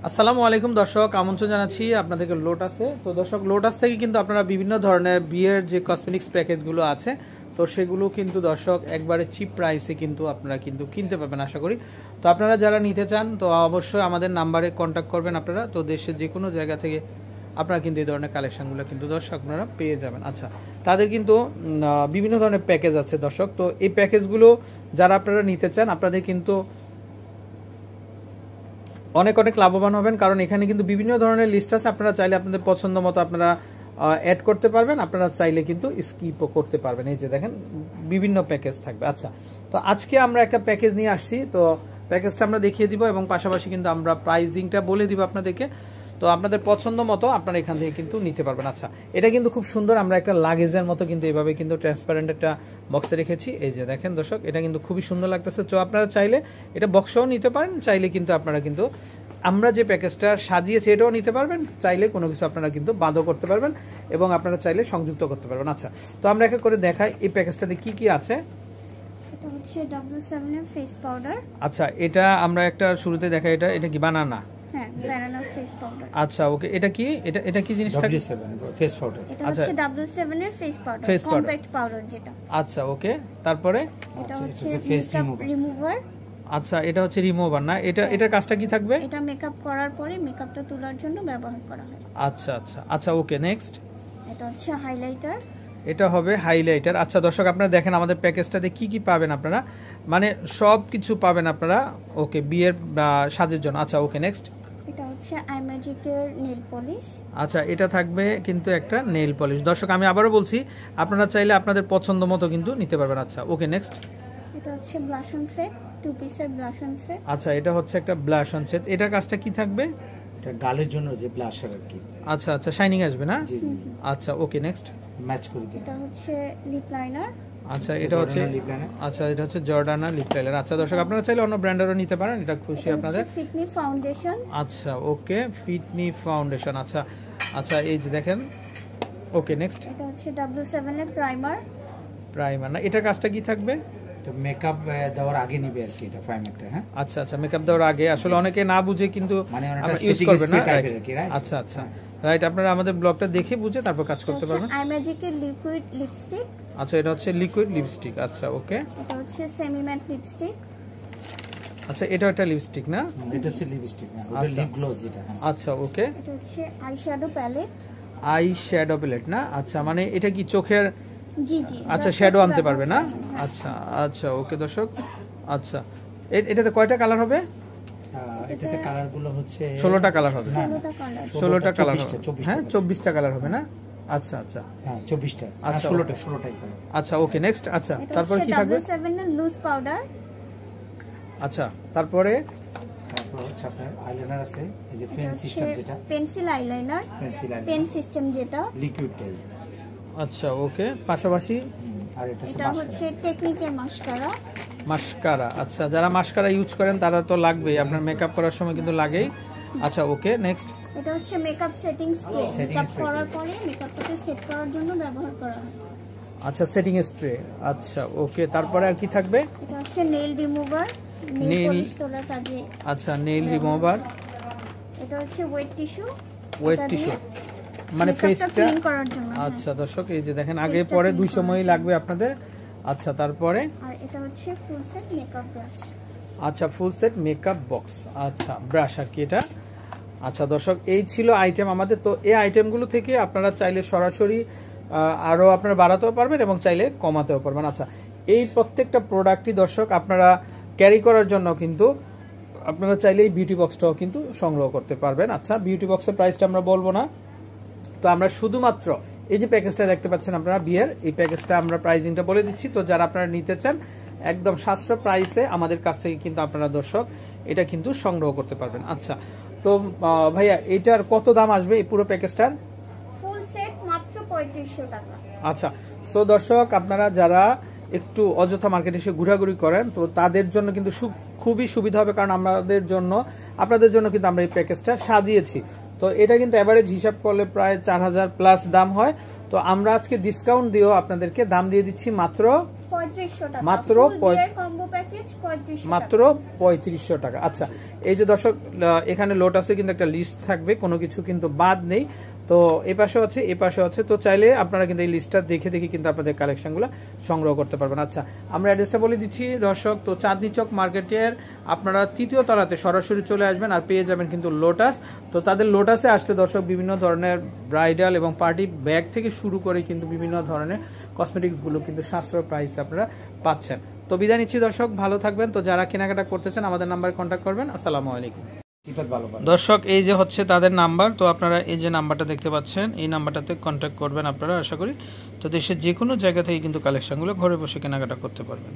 আসসালামু আলাইকুম দর্শক, আমন্ত্রণ জানাচ্ছি আপনাদেরকে লোটাসে। তো দর্শক, লোটাস থেকে কিন্তু আপনারা বিভিন্ন ধরনের বিয়ের যে কসমেটিক্স প্যাকেজগুলো আছে, তো সেগুলো কিন্তু দর্শক একবারে চিপ প্রাইসে কিন্তু আপনারা কিন্তু কিনতে পারবেন আশা করি। তো আপনারা যারা নিতে চান তো অবশ্যই আমাদের নাম্বারে কন্ট্যাক্ট করবেন। আপনারা তো দেশের যে কোনো জায়গা থেকে আপনারা কিন্তু এই ধরনের কালেকশনগুলো কিন্তু দর্শক আপনারা পেয়ে যাবেন। আচ্ছা, তাদের কিন্তু বিভিন্ন ধরনের প্যাকেজ আছে দর্শক। তো এই প্যাকেজগুলো যারা আপনারা নিতে চান আপনাদের কিন্তু অনেক অনেক লাভবান হবেন, কারণ এখানে কিন্তু বিভিন্ন ধরনের লিস্ট আছে। আপনারা চাইলে আপনাদের পছন্দ মতো আপনারা অ্যাড করতে পারবেন, আপনারা চাইলে কিন্তু স্কিপও করতে পারবেন। এই যে দেখেন বিভিন্ন প্যাকেজ থাকবে। আচ্ছা, তো আজকে আমরা একটা প্যাকেজ নিয়ে আসছি, তো প্যাকেজটা আমরা দেখিয়ে দিব এবং পাশাপাশি কিন্তু আমরা প্রাইজিংটা বলে দিব আপনাদেরকে। তো আপনাদের পছন্দ মতো আপনারা এখান থেকে কিন্তু নিতে পারবেন। আচ্ছা, এটা কিন্তু খুব সুন্দর, আমরা একটা লাগেজের মতো কিন্তু এভাবে কিন্তু ট্রান্সপারেন্ট একটা বক্সে রেখেছি। এই যে দেখেন দর্শক, এটা কিন্তু খুবই সুন্দর লাগতেছে। তো আপনারা চাইলে এটা বক্সও নিতে পারেন, চাইলে কিন্তু আপনারা কিন্তু আমরা যে প্যাকেজটা সাজিয়েছি এটাও নিতে পারবেন, চাইলে কোনো কিছু আপনারা কিন্তু বাদও করতে পারবেন এবং আপনারা চাইলে সংযুক্ত করতে পারবেন। আচ্ছা, তো আমরা একটা করে দেখাই এই প্যাকেজটাতে কি কি আছে। এটা হচ্ছে W7 এর ফেস পাউডার। আচ্ছা, এটা আমরা একটা শুরুতে দেখাই। এটা কি বানানা? হ্যাঁ, বানানা ফেস পাউডার। আচ্ছা, ওকে। এটা কি জিনিস থাকে? W7 face powder. এটা হচ্ছে W7 এর face powder, face powder, compact powder যেটা। আচ্ছা, ওকে। তারপরে এটা হচ্ছে ফেস রিমুভার। আচ্ছা, এটা হচ্ছে রিমুভার না? এটার কাজটা কি থাকবে? এটা মেকআপ করার পরে মেকআপটা তোলার জন্য ব্যবহার করা হয়। আচ্ছা আচ্ছা আচ্ছা, ওকে। নেক্সট, এটা হচ্ছে হাইলাইটার। এটা হবে হাইলাইটার। আচ্ছা দর্শক, আপনারা দেখেন আমাদের প্যাকেজটাতে কি কি পাবেন আপনারা, মানে সব কিছু পাবেন আপনারা, ওকে, বিয়ের সাজের জন্য। আচ্ছা, ওকে। নেক্সট, এটা হচ্ছে আই ম্যাজিকের নেল পলিশ। আচ্ছা, এটা থাকবে কিন্তু একটা নেল পলিশ। দর্শক, আমি আবারও বলছি, আপনারা চাইলে আপনাদের পছন্দ মতো কিন্তু নিতে পারবেন। আচ্ছা, ওকে। নেক্সট, এটা হচ্ছে ব্লাশ অন সেট, 2 পিসের ব্লাশ অন সেট। আচ্ছা, এটা হচ্ছে একটা ব্লাশ অন সেট। এটার কাজটা কি থাকবে? এটা গালের জন্য যে ব্লাশার আর কি। আচ্ছা আচ্ছা, শাইনিং আসবে না? জি জি। আচ্ছা, ওকে। নেক্সট, ম্যাচ করে দিন। এটা হচ্ছে লিপ লাইনার। আচ্ছা, এটা হচ্ছে এটা হচ্ছে জর্ডানা লিপ লাইনার। আচ্ছা দর্শক, আপনারা চাইলে অন্য ব্র্যান্ডেরও নিতে পারেন, এটা খুশি আপনাদের। Fit Me foundation. আচ্ছা, ওকে, ফিটমি ফাউন্ডেশন। আচ্ছা আচ্ছা, এই যে দেখেন, ওকে। নেক্সট, এটা হচ্ছে W7 এর প্রাইমার। প্রাইমার না? এটার কাজটা কি থাকবে? তো মেকআপ দেওয়ার আগে নিবে আর কি এটা প্রাইমারটা। হ্যাঁ, আচ্ছা আচ্ছা, মেকআপ দেওয়ার আগে। আসলে অনেকে না বুঝে কিন্তু মানে ইউজ করবে না। আচ্ছা আচ্ছা, রাইট। আপনারা আমাদের ব্লগটা দেখে বুঝে তারপর কাজ করতে পারবেন। আই ম্যাজিকের লিকুইড লিপস্টিক। আচ্ছা, এটা হচ্ছে লিকুইড লিপস্টিক। আচ্ছা, ওকে। এটা হচ্ছে সেমি ম্যাট লিপস্টিক। আচ্ছা, এটা একটা লিপস্টিক না? এটা হচ্ছে লিপস্টিক না, ওটা লিপ গ্লোজ যেটা। আচ্ছা, ওকে। এটা হচ্ছে eye shadow palette. Eye shadow palette না? আচ্ছা, মানে এটা কি চোখের? জি জি। আচ্ছা, শ্যাডো আনতে পারবে না? আচ্ছা আচ্ছা, ওকে দর্শক। আচ্ছা, এটাতে কয়টা কালার হবে? এটাতে কালার গুলো হচ্ছে 16টা কালার হবে। 16টা কালার। 16টা কালার হবে। হ্যাঁ, 24টা কালার হবে না? আচ্ছা আচ্ছা, হ্যাঁ 24টা। আচ্ছা, 16টাই কালার। আচ্ছা, ওকে। নেক্সট, আচ্ছা, তারপর কি থাকবে? W7 এর লুজ পাউডার। আচ্ছা, তারপরে তারপর হচ্ছে আপনার আইলাইনার আছে, এই যে পেন সিস্টেম যেটা, পেন্সিল আইলাইনার, পেন সিস্টেম যেটা লিকুইড টাইপ। আচ্ছা, ওকে। পাশাপাশি আর এটা হচ্ছে টেকনিকের মাস্কারা। মাস্কারা। আচ্ছা, যারা মাস্কারা ইউজ করেন তারা তো লাগবেই, আপনার মেকআপ করার সময় কিন্তু লাগেই। আচ্ছা, ওকে। নেক্সট, এটা হচ্ছে মেকআপ সেটিং স্প্রে। মেকআপ করার পরে মেকআপটাকে সেট করার জন্য ব্যবহার করা হয়। আচ্ছা, সেটিং স্প্রে। আচ্ছা, ওকে। তারপরে আর কি থাকবে? এটা হচ্ছে নেল রিমুভার, নেল পলিশ তোলার কাজে। আচ্ছা, নেল রিমুভার। এটা হচ্ছে ওয়েট টিস্যু। ওয়েট টিস্যু মানে ফেসটা ক্লিন করার জন্য। আচ্ছা দর্শক, এই যে দেখেন, আগে পরে 2 সময়ই লাগবে আপনাদের। আচ্ছা, তারপরে আর এটা হচ্ছে ফুল সেট মেকআপ ব্রাশ। আচ্ছা, ফুল সেট মেকআপ বক্স। আচ্ছা, ব্রাশ আর কি এটা। আচ্ছা দর্শক, এই ছিল আইটেম আমাদের। তো এই আইটেমগুলো থেকে আপনারা চাইলে সরাসরি আরো আপনারা বাড়াতেও পারবেন এবং চাইলে কমাতেও পারবেন। আচ্ছা, এই প্রত্যেকটা প্রোডাক্টই দর্শক আপনারা ক্যারি করার জন্য কিন্তু আপনারা চাইলে এই বিউটি বক্সটাও কিন্তু সংগ্রহ করতে পারবেন। আচ্ছা, বিউটি বক্সের প্রাইসটা আমরা বলবো না, তো আমরা শুধুমাত্র এই যে প্যাকেজটা দেখতে পাচ্ছেন আপনারা বিয়ের, এই প্যাকেজটা আমরা প্রাইজিংটা বলে দিচ্ছি। তো যারা আপনারা নিতে চান একদম সাশ্রয় প্রাইসে আমাদের কাছ থেকে কিন্তু আপনারা দর্শক এটা কিন্তু সংগ্রহ করতে পারবেন। আচ্ছা, তো ভাইয়া এটার কত দাম আসবে এই পুরো প্যাকেজটার? ফুল সেট মাত্র 3500 টাকা। আচ্ছা, সো দর্শক, আপনারা যারা একটু অযথা মার্কেটে এসে ঘোরাঘুরি করেন তো তাদের জন্য কিন্তু খুবই সুবিধা হবে, কারণ আপনাদের জন্য কিন্তু আমরা এই প্যাকেজটা সাজিয়েছি। তো এটা কিন্তু এভারেজ হিসাব করলে প্রায় 4000 প্লাস দাম হয়। তো আমরা আজকে ডিসকাউন্ট দিয়েও আপনাদেরকে দাম দিয়ে দিচ্ছি মাত্র 3500 টাকা মাত্র কম্বো প্যাকেজ 3500 মাত্র 3500 টাকা। আচ্ছা এই যে দর্শক এখানে লোটাসে কিন্তু একটা লিস্ট থাকবে, কোনো কিছু কিন্তু বাদ নেই। তো এই পাশে আছে, এই পাশে আছে, তো চাইলে আপনারা কিন্তু এই লিস্টটা দেখে দেখে কিন্তু আপনাদের কালেকশনগুলো সংগ্রহ করতে পারবেন। আচ্ছা আমরা অ্যাড্রেসটা বলে দিচ্ছি দর্শক, তো চাঁদনী চক মার্কেটের আপনারা 3য় তলাতে সরাসরি চলে আসবেন আর পেয়ে যাবেন কিন্তু লোটাস। তো তাদের লোটাসে আসলে দর্শক বিভিন্ন ধরনের ব্রাইডাল এবং পার্টি ব্যাগ থেকে শুরু করে কিন্তু বিভিন্ন ধরনের কসমেটিক্সগুলো কিন্তু সাশ্রয় প্রাইসে আপনারা পাচ্ছেন। তো বিদায় নিচ্ছি দর্শক, ভালো থাকবেন। তো যারা কেনাকাটা করতে চান আমাদের নাম্বারে কন্ট্যাক্ট করবেন। আসসালামু আলাইকুম। দর্শক এই যে হচ্ছে তাদের নাম্বার, তো আপনারা এই যে নাম্বারটা দেখতে পাচ্ছেন এই নাম্বারটাতে কন্ট্যাক্ট করবেন আপনারা, আশা করি। তো দেশের যে কোনো জায়গা থেকে কিন্তু কালেকশনগুলো ঘরে বসে কেনাকাটা করতে পারবেন।